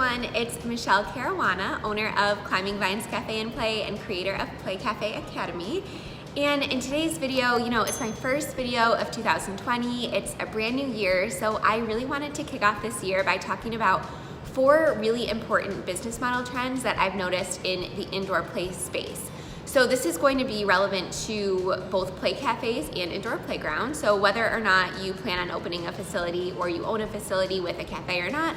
everyone, it's Michelle Caruana, owner of Climbing Vines Cafe and Play and creator of Play Cafe Academy. And in today's video, it's my first video of 2020. It's a brand new year, so I really wanted to kick off this year by talking about 4 really important business model trends that I've noticed in the indoor play space. So this is going to be relevant to both play cafes and indoor playgrounds. So whether or not you plan on opening a facility or you own a facility with a cafe or not,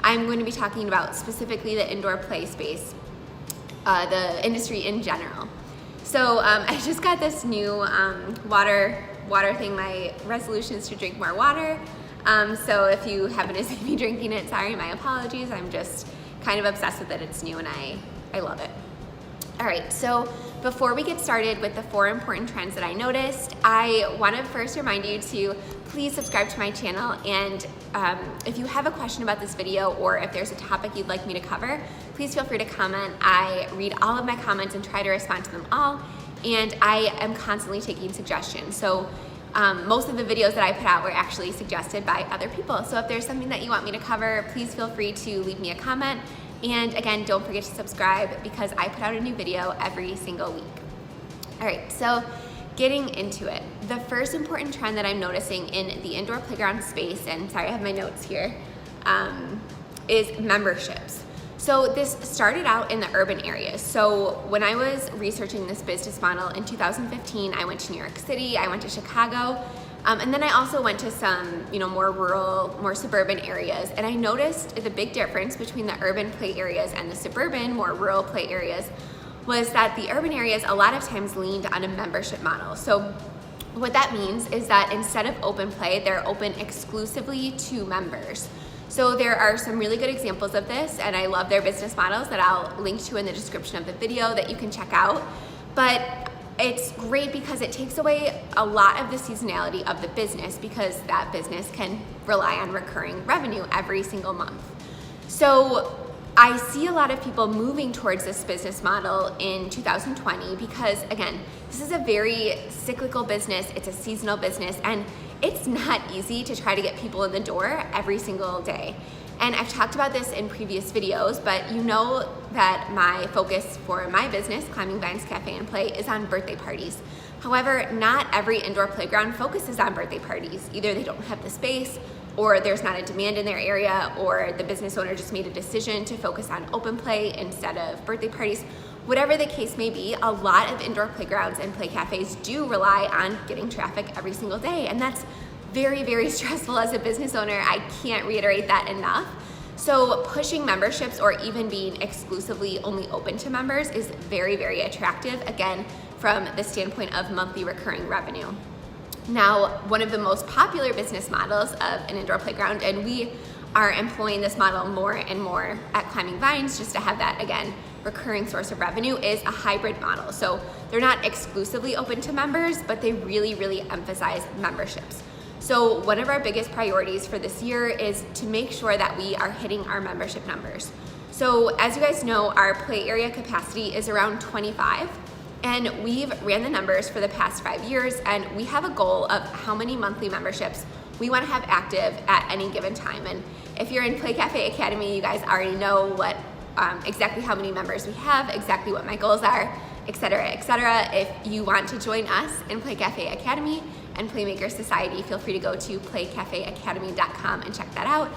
I'm going to be talking about specifically the indoor play space, the industry in general. So I just got this new water thing. My resolution is to drink more water. So if you happen to see me drinking it, sorry, my apologies. I'm just kind of obsessed with it. It's new and I love it. All right, so before we get started with the 4 important trends that I noticed, I want to first remind you to please subscribe to my channel, and if you have a question about this video or if there's a topic you'd like me to cover, please feel free to comment. I read all of my comments and try to respond to them all, and I am constantly taking suggestions. So most of the videos that I put out were actually suggested by other people. So if there's something that you want me to cover, please feel free to leave me a comment. And again, don't forget to subscribe because I put out a new video every single week. All right, so getting into it. The first important trend that I'm noticing in the indoor playground space, and sorry, I have my notes here, is memberships. So this started out in the urban areas. So when I was researching this business model in 2015, I went to New York City, I went to Chicago, and then I also went to some, more rural, more suburban areas. And I noticed the big difference between the urban play areas and the suburban, more rural play areas was that the urban areas a lot of times leaned on a membership model. So what that means is that instead of open play, they're open exclusively to members. So there are some really good examples of this, and I love their business models that I'll link to in the description of the video that you can check out. But it's great because it takes away a lot of the seasonality of the business because that business can rely on recurring revenue every single month. So I see a lot of people moving towards this business model in 2020 because, again, this is a very cyclical business, it's a seasonal business, and it's not easy to try to get people in the door every single day. And I've talked about this in previous videos, but you know that my focus for my business, Climbing Vines Cafe and Play, is on birthday parties. However, not every indoor playground focuses on birthday parties. Either they don't have the space, or there's not a demand in their area, or the business owner just made a decision to focus on open play instead of birthday parties. Whatever the case may be, a lot of indoor playgrounds and play cafes do rely on getting traffic every single day, and that's very, very stressful as a business owner. I can't reiterate that enough. So pushing memberships or even being exclusively only open to members is very, very attractive, again, from the standpoint of monthly recurring revenue. Now, one of the most popular business models of an indoor playground, and we are employing this model more and more at Climbing Vines just to have that, again, recurring source of revenue, is a hybrid model. So they're not exclusively open to members, but they really, really emphasize memberships. So one of our biggest priorities for this year is to make sure that we are hitting our membership numbers. So as you guys know, our play area capacity is around 25, and we've ran the numbers for the past 5 years, and we have a goal of how many monthly memberships we want to have active at any given time. And if you're in Play Cafe Academy, you guys already know what exactly how many members we have, exactly what my goals are, etc., etc. If you want to join us in Play Cafe Academy and Playmaker Society, feel free to go to playcafeacademy.com and check that out.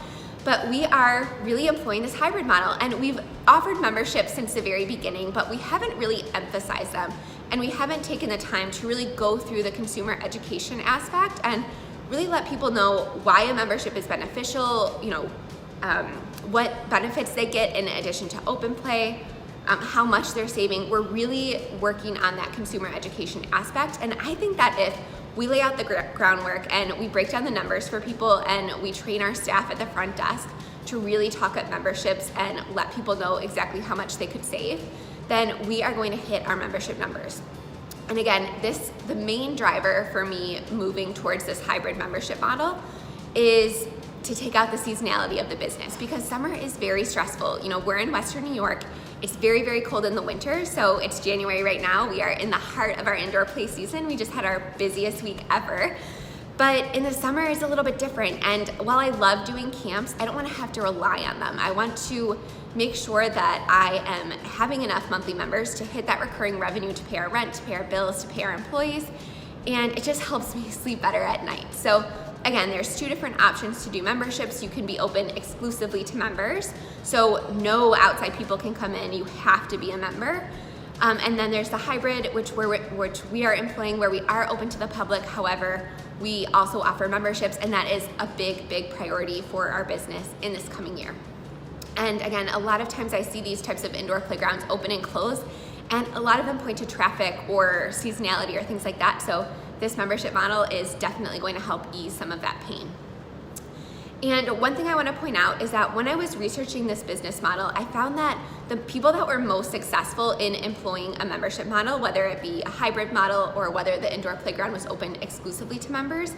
But we are really employing this hybrid model, and we've offered memberships since the very beginning, but we haven't really emphasized them, and we haven't taken the time to really go through the consumer education aspect and really let people know why a membership is beneficial, what benefits they get in addition to open play, how much they're saving. We're really working on that consumer education aspect, and I think that if we lay out the groundwork and we break down the numbers for people and we train our staff at the front desk to really talk up memberships and let people know exactly how much they could save, then we are going to hit our membership numbers. And again, the main driver for me moving towards this hybrid membership model is to take out the seasonality of the business, because summer is very stressful. We're in Western New York. It's very, very cold in the winter, so it's January right now. We are in the heart of our indoor play season. We just had our busiest week ever. But in the summer, it's a little bit different. And while I love doing camps, I don't want to have to rely on them. I want to make sure that I am having enough monthly members to hit that recurring revenue to pay our rent, to pay our bills, to pay our employees. And it just helps me sleep better at night. So again, there's 2 different options to do memberships. You can be open exclusively to members. So no outside people can come in. You have to be a member. And then there's the hybrid, which we are employing, where we are open to the public. However, we also offer memberships, and that is a big priority for our business in this coming year. And again, a lot of times I see these types of indoor playgrounds open and close, and a lot of them point to traffic or seasonality or things like that. So this membership model is definitely going to help ease some of that pain. And one thing I want to point out is that when I was researching this business model, I found that the people that were most successful in employing a membership model, whether it be a hybrid model or whether the indoor playground was open exclusively to members,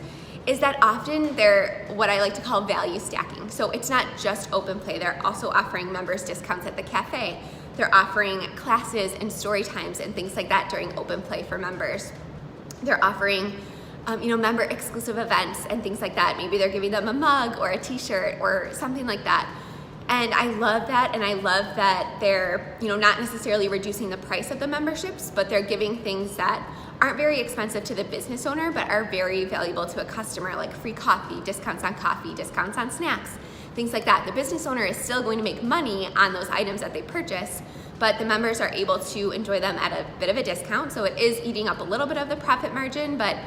is that often they're what I like to call value stacking. So it's not just open play, they're also offering members discounts at the cafe. They're offering classes and story times and things like that during open play for members. They're offering member exclusive events and things like that. Maybe they're giving them a mug or a t-shirt or something like that. And I love that, and I love that they're not necessarily reducing the price of the memberships, but they're giving things that aren't very expensive to the business owner, but are very valuable to a customer, like free coffee, discounts on snacks, things like that. The business owner is still going to make money on those items that they purchase, but the members are able to enjoy them at a bit of a discount. So it is eating up a little bit of the profit margin, but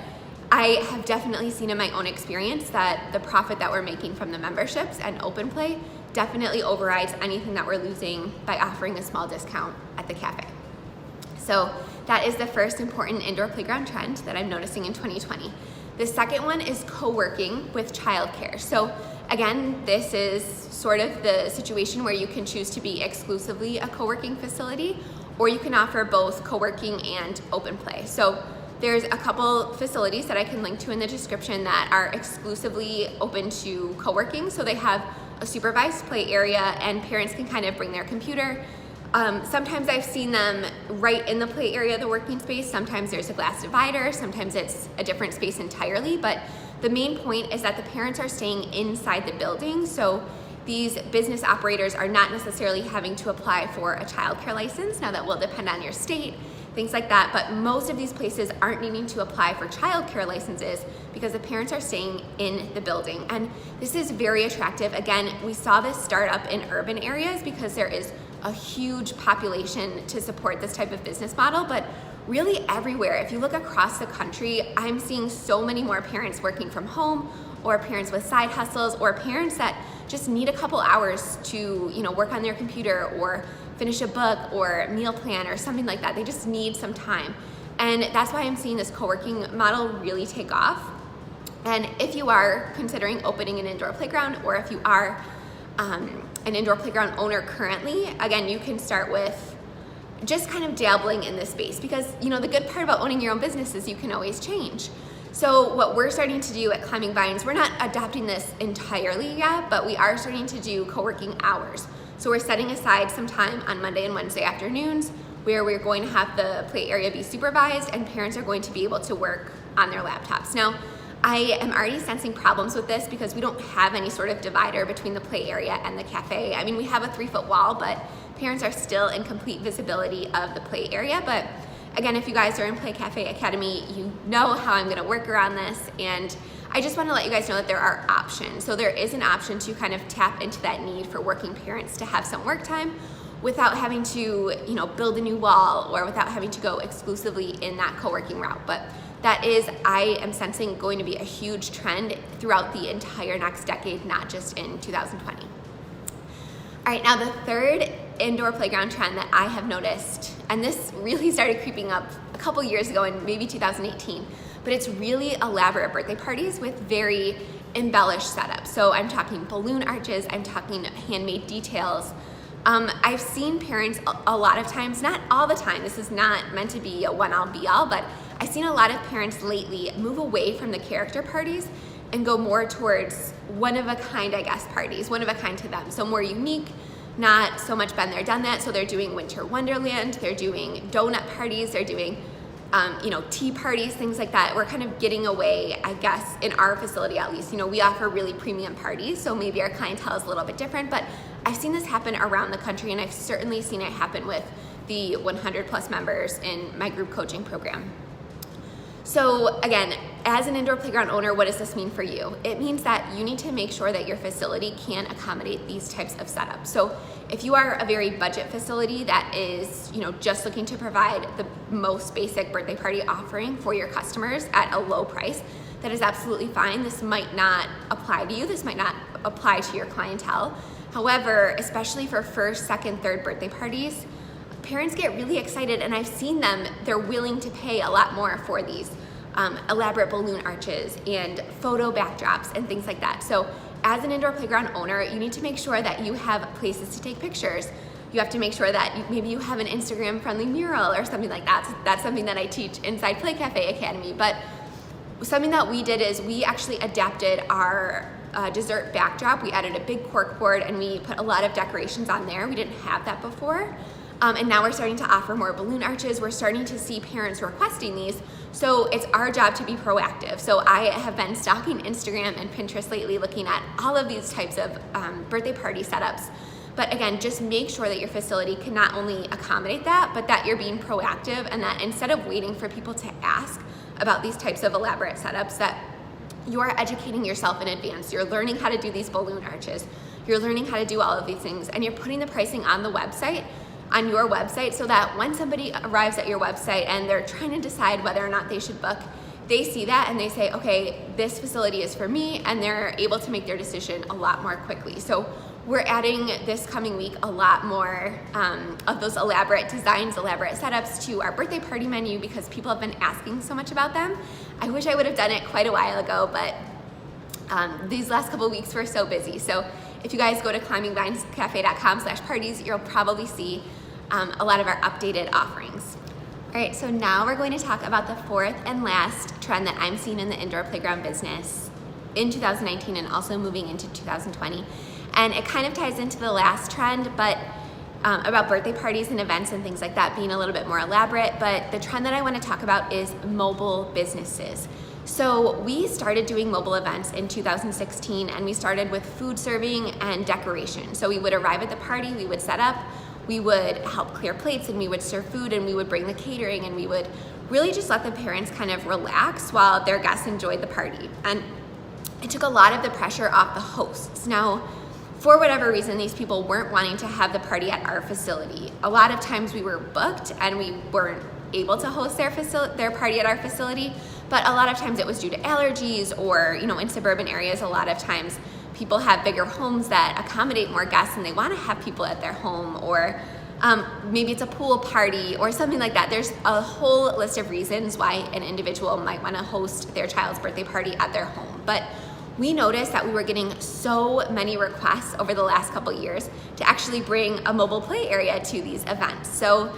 I have definitely seen in my own experience that the profit that we're making from the memberships and open play definitely overrides anything that we're losing by offering a small discount at the cafe. So that is the first important indoor playground trend that I'm noticing in 2020. The second one is co-working with childcare. So again, this is sort of the situation where you can choose to be exclusively a co-working facility, or you can offer both co-working and open play. So there's a couple facilities that I can link to in the description that are exclusively open to co-working. So they have a supervised play area and parents can kind of bring their computer. Sometimes I've seen them right in the play area of the working space. Sometimes there's a glass divider. Sometimes it's a different space entirely. But the main point is that the parents are staying inside the building. So these business operators are not necessarily having to apply for a childcare license. Now that will depend on your state, things like that, but most of these places aren't needing to apply for childcare licenses because the parents are staying in the building. And this is very attractive. Again, we saw this start up in urban areas because there is a huge population to support this type of business model, but really everywhere. If you look across the country, I'm seeing so many more parents working from home, or parents with side hustles, or parents that just need a couple hours to work on their computer or finish a book or meal plan or something like that. They just need some time. And that's why I'm seeing this co-working model really take off. And if you are considering opening an indoor playground, or if you are an indoor playground owner currently, again, you can start with just kind of dabbling in this space, because the good part about owning your own business is you can always change. So what we're starting to do at Climbing Vines, we're not adopting this entirely yet, but we are starting to do co-working hours. So we're setting aside some time on Monday and Wednesday afternoons where we're going to have the play area be supervised and parents are going to be able to work on their laptops. Now, I am already sensing problems with this because we don't have any sort of divider between the play area and the cafe. I mean, we have a 3-foot wall, but parents are still in complete visibility of the play area. But again, if you guys are in Play Cafe Academy, you know how I'm gonna work around this, and I just wanna let you guys know that there are options. So there is an option to kind of tap into that need for working parents to have some work time without having to build a new wall, or without having to go exclusively in that co-working route. But that is, I am sensing, going to be a huge trend throughout the entire next decade, not just in 2020. All right, now the third indoor playground trend that I have noticed, and this really started creeping up a couple years ago in maybe 2018, but it's really elaborate birthday parties with very embellished setups. So I'm talking balloon arches, I'm talking handmade details. I've seen parents a lot of times, not all the time, this is not meant to be a one-all be-all, but I've seen a lot of parents lately move away from the character parties and go more towards one-of-a-kind, I guess, parties, one of a kind to them. So more unique, not so much been there, done that. So they're doing Winter Wonderland, they're doing donut parties, they're doing tea parties, things like that. We're kind of getting away, I guess, in our facility at least. We offer really premium parties, so maybe our clientele is a little bit different, but I've seen this happen around the country, and I've certainly seen it happen with the 100 plus members in my group coaching program. So again, as an indoor playground owner, what does this mean for you? It means that you need to make sure that your facility can accommodate these types of setups. So if you are a very budget facility that is, just looking to provide the most basic birthday party offering for your customers at a low price, that is absolutely fine. This might not apply to you. This might not apply to your clientele. However, especially for first, second, third birthday parties, parents get really excited, and I've seen them, they're willing to pay a lot more for these elaborate balloon arches and photo backdrops and things like that. So as an indoor playground owner, you need to make sure that you have places to take pictures. You have to make sure that maybe you have an Instagram friendly mural or something like that. So that's something that I teach inside Play Cafe Academy. But something that we did is we actually adapted our dessert backdrop. We added a big cork board and we put a lot of decorations on there. We didn't have that before. And now we're starting to offer more balloon arches. We're starting to see parents requesting these. So it's our job to be proactive. So I have been stalking Instagram and Pinterest lately, looking at all of these types of birthday party setups. But again, just make sure that your facility can not only accommodate that, but that you're being proactive, and that instead of waiting for people to ask about these types of elaborate setups, that you are educating yourself in advance. You're learning how to do these balloon arches. You're learning how to do all of these things, and you're putting the pricing on the website, on your website, so that when somebody arrives at your website and they're trying to decide whether or not they should book, they see that and they say, okay, this facility is for me, and they're able to make their decision a lot more quickly. So we're adding this coming week a lot more of those elaborate designs, elaborate setups to our birthday party menu, because people have been asking so much about them. I wish I would have done it quite a while ago, but these last couple of weeks were so busy. So if you guys go to climbingvinescafe.com/parties, you'll probably see a lot of our updated offerings. All right, so now we're going to talk about the fourth and last trend that I'm seeing in the indoor playground business in 2019 and also moving into 2020. And it kind of ties into the last trend, but about birthday parties and events and things like that being a little bit more elaborate. But the trend that I want to talk about is mobile businesses. So we started doing mobile events in 2016, and we started with food serving and decoration. So we would arrive at the party, we would set up, we would help clear plates, and we would serve food, and we would bring the catering, and we would really just let the parents kind of relax while their guests enjoyed the party. And it took a lot of the pressure off the hosts. Now, for whatever reason, these people weren't wanting to have the party at our facility. A lot of times we were booked and we weren't able to host their party at our facility, but a lot of times it was due to allergies, or in suburban areas, a lot of times people have bigger homes that accommodate more guests and they want to have people at their home, or maybe it's a pool party or something like that. There's a whole list of reasons why an individual might want to host their child's birthday party at their home. But we noticed that we were getting so many requests over the last couple years to actually bring a mobile play area to these events. So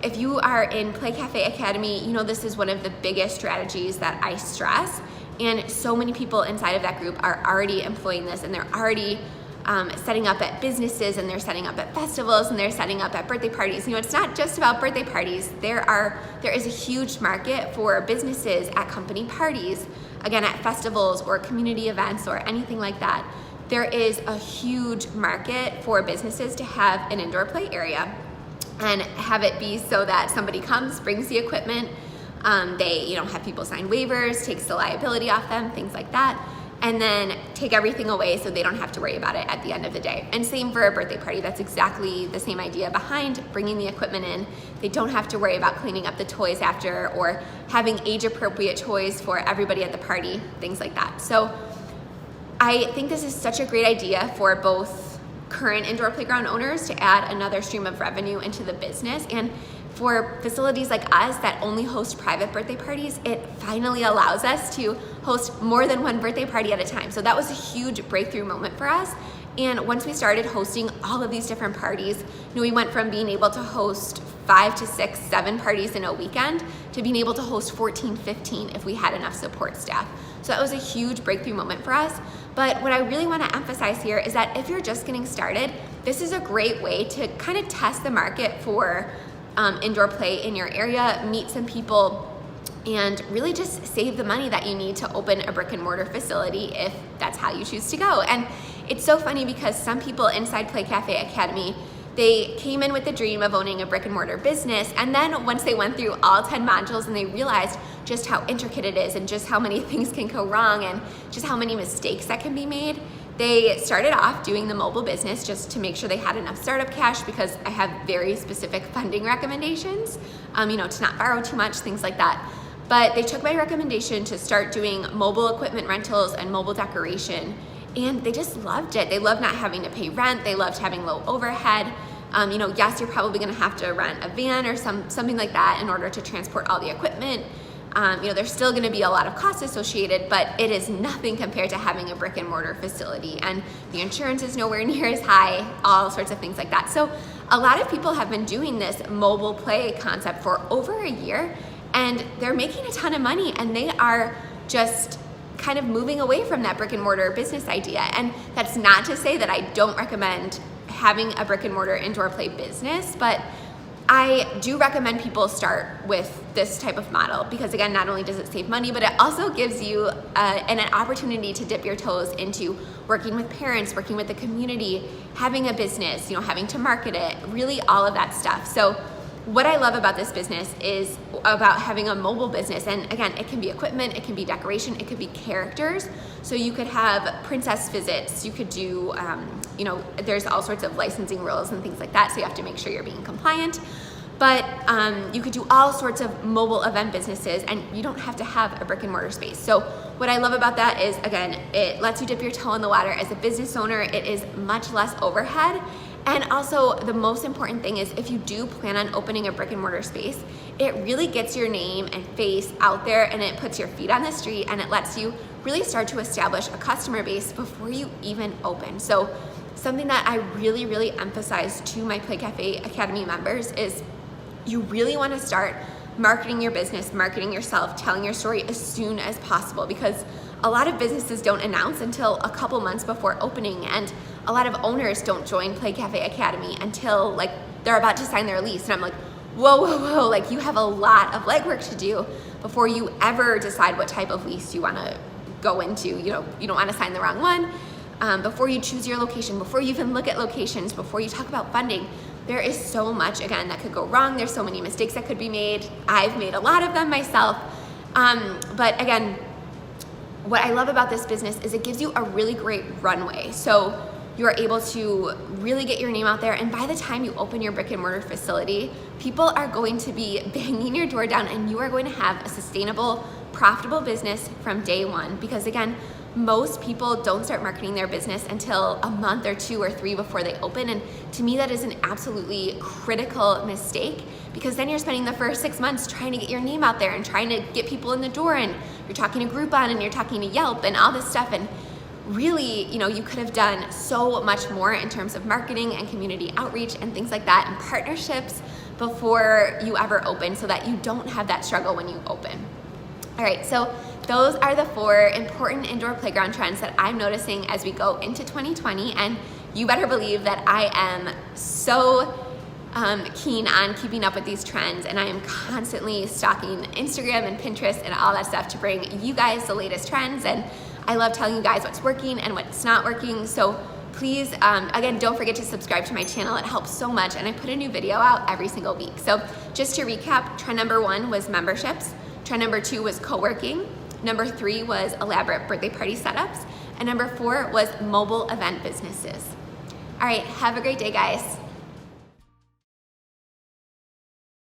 if you are in Play Cafe Academy, this is one of the biggest strategies that I stress. And so many people inside of that group are already employing this, and they're already setting up at businesses, and they're setting up at festivals, and they're setting up at birthday parties. It's not just about birthday parties. There is a huge market for businesses at company parties, again, at festivals or community events or anything like that. There is a huge market for businesses to have an indoor play area and have it be so that somebody comes, brings the equipment, they have people sign waivers, takes the liability off them, things like that, and then take everything away so they don't have to worry about it at the end of the day. And same for a birthday party. That's exactly the same idea behind bringing the equipment in. They don't have to worry about cleaning up the toys after, or having age-appropriate toys for everybody at the party, things like that. So I think this is such a great idea for both current indoor playground owners to add another stream of revenue into the business, and for facilities like us that only host private birthday parties, it finally allows us to host more than one birthday party at a time. So that was a huge breakthrough moment for us. And once we started hosting all of these different parties, we went from being able to host 5 to 6, 7 parties in a weekend to being able to host 14, 15 if we had enough support staff. So that was a huge breakthrough moment for us. But what I really want to emphasize here is that if you're just getting started, this is a great way to kind of test the market for indoor play in your area, meet some people, and really just save the money that you need to open a brick and mortar facility if that's how you choose to go. And it's so funny because some people inside Play Cafe Academy, they came in with the dream of owning a brick and mortar business, and then once they went through all 10 modules and they realized just how intricate it is and just how many things can go wrong and just how many mistakes that can be made, they started off doing the mobile business just to make sure they had enough startup cash, because I have very specific funding recommendations, to not borrow too much, things like that. But they took my recommendation to start doing mobile equipment rentals and mobile decoration, and they just loved it. They loved not having to pay rent. They loved having low overhead. Yes, you're probably gonna have to rent a van or something like that in order to transport all the equipment. There's still gonna be a lot of costs associated, but it is nothing compared to having a brick and mortar facility, and the insurance is nowhere near as high, all sorts of things like that. So a lot of people have been doing this mobile play concept for over a year, and they're making a ton of money, and they are just kind of moving away from that brick and mortar business idea. And that's not to say that I don't recommend having a brick and mortar indoor play business, but I do recommend people start with this type of model, because again, not only does it save money, but it also gives you an opportunity to dip your toes into working with parents, working with the community, having a business, having to market it, really all of that stuff. So what I love about this business is about having a mobile business. And again, it can be equipment, it can be decoration, it could be characters. So you could have princess visits, you could do, there's all sorts of licensing rules and things like that, so you have to make sure you're being compliant. But you could do all sorts of mobile event businesses, and you don't have to have a brick and mortar space. So what I love about that is, again, it lets you dip your toe in the water. As a business owner, it is much less overhead. And also, the most important thing is, if you do plan on opening a brick and mortar space, it really gets your name and face out there, and it puts your feet on the street, and it lets you really start to establish a customer base before you even open. So something that I really, really emphasize to my Play Cafe Academy members is you really want to start marketing your business, marketing yourself, telling your story as soon as possible, because a lot of businesses don't announce until a couple months before opening, and a lot of owners don't join Play Cafe Academy until they're about to sign their lease. And I'm like, whoa, you have a lot of legwork to do before you ever decide what type of lease you want to go into. You don't want to sign the wrong one. Before you choose your location, before you even look at locations, before you talk about funding, there is so much, again, that could go wrong. There's so many mistakes that could be made. I've made a lot of them myself. But again, what I love about this business is it gives you a really great runway. So you're able to really get your name out there, and by the time you open your brick and mortar facility, people are going to be banging your door down, and you are going to have a sustainable, profitable business from day one. Because again, most people don't start marketing their business until a month or 2 or 3 before they open, and to me that is an absolutely critical mistake, because then you're spending the first 6 months trying to get your name out there and trying to get people in the door, and you're talking to Groupon and you're talking to Yelp and all this stuff, and really, you could have done so much more in terms of marketing and community outreach and things like that, and partnerships before you ever open, so that you don't have that struggle when you open. All right, so those are the 4 important indoor playground trends that I'm noticing as we go into 2020, and you better believe that I am so keen on keeping up with these trends, and I am constantly stalking Instagram and Pinterest and all that stuff to bring you guys the latest trends. And I love telling you guys what's working and what's not working. So please, again, don't forget to subscribe to my channel. It helps so much, and I put a new video out every single week. So just to recap, trend number 1 was memberships. Trend number 2 was co-working. Number 3 was elaborate birthday party setups. And number 4 was mobile event businesses. All right, have a great day, guys.